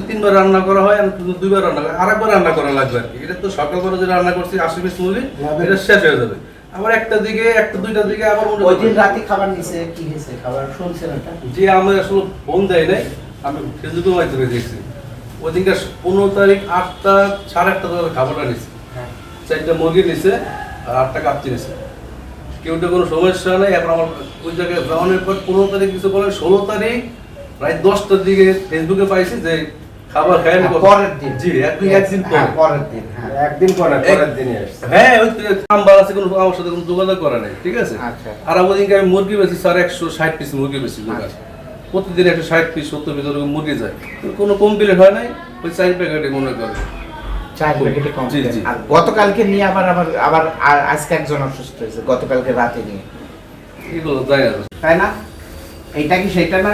তিনবার রান্না করা হয়, আমি দুইবার রান্না করি, আরেকবার রান্না করা লাগবে আর কি। এটা তো সকালবেলা যে রান্না করছি 80 পিস মুরগি, এটা শেষ হয়ে যাবে। আবার একটা দুইটার দিকে আবার ওই দিন রাতে খাবার নিছে, কি হয়েছে খাবার শুনছেন এটা? যে আমি আসলে ফোন দেয় নাই, আমি ফেসবুকের মাধ্যমে দেখছি। ওই দিনকার 15 তারিখ 8টা 8:30 খাবারটা নিছে, 4টা মুরগি নিছে আর 8টা কাচ্চি নিছে। কেউটা কোনো সমস্যা নেই। এখন আমার ওই জায়গায় যাওয়ানোর পর 15 তারিখ কিছু বলে, 16 তারিখ রাত 10টার দিকে ফেসবুকে পাইছি যে খাবার খায় পরের দিন। জি, একদিন পরের দিন, হ্যাঁ একদিন পরের দিনই আসছে। হ্যাঁ, ওই নাম্বার আছে, কোনো আমার সাথে কোনো যোগাযোগ করে নাই, ঠিক আছে। আচ্ছা। আর ওই দিনকে আমি মুরগি বেশি 160 পিস মুরগি বেশি দোকান, প্রতিদিন 160 পিস 70 পিস ওরকম মুরগি যায়, কোনো কমপ্লিট হয় নাই। ওই 4 প্যাকেটে মনে করে 4 প্যাকেটে কম। জি, জি। আর গতকালকে নিয়ে আবার আজকে একজন অসুস্থ হয়েছে, গতকালকে রাতে নিয়ে, এগুলো যায় না। তাই না? এইটা কি সেটা না?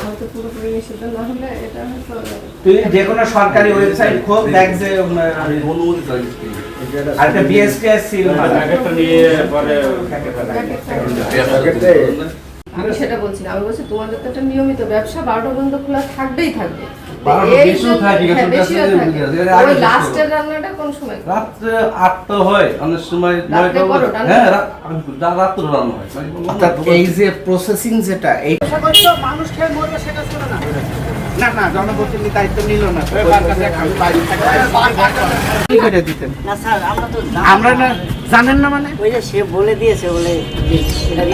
হয়তো পুরোপুরি নিষিদ্ধ না হলে এটা হয়তো তুই যে কোনো সরকারি ওয়েবসাইট খোল, দেখ যে আমি অনুমতি চাই। আর একটা বিএসটিএস সিল প্যাকেটটা নিয়ে পরে আমি সেটা বলছি না, আমি বলছি তোমাদের তো একটা নিয়মিত ব্যবসা 12টা পর্যন্ত খোলা থাকবেই থাকবে। 12টা বেশিও থাকে, হ্যাঁ, বেশিও বেশিও থাকে। থাকে। আগে ওই শেষ লাস্টের করো। রান্নাটা কোন সময়? রাত্রে 8টা হয়, অনেক সময় রাত্রে 9টা করো, রান্না? হ্যাঁ, রাত্রে রান্না হয়। অর্থাৎ এই যে প্রসেসিং যেটা, এই মানুষ খেয়ে মরবে সেটা ছিল না। না না জনপ্রতিনিধি দায়িত্ব নিল না, কি করে দিতেন? না স্যার, আমরা তো আমরা না জানেন না মানে ওই যে সে বলে দিয়েছে বলে যে এটা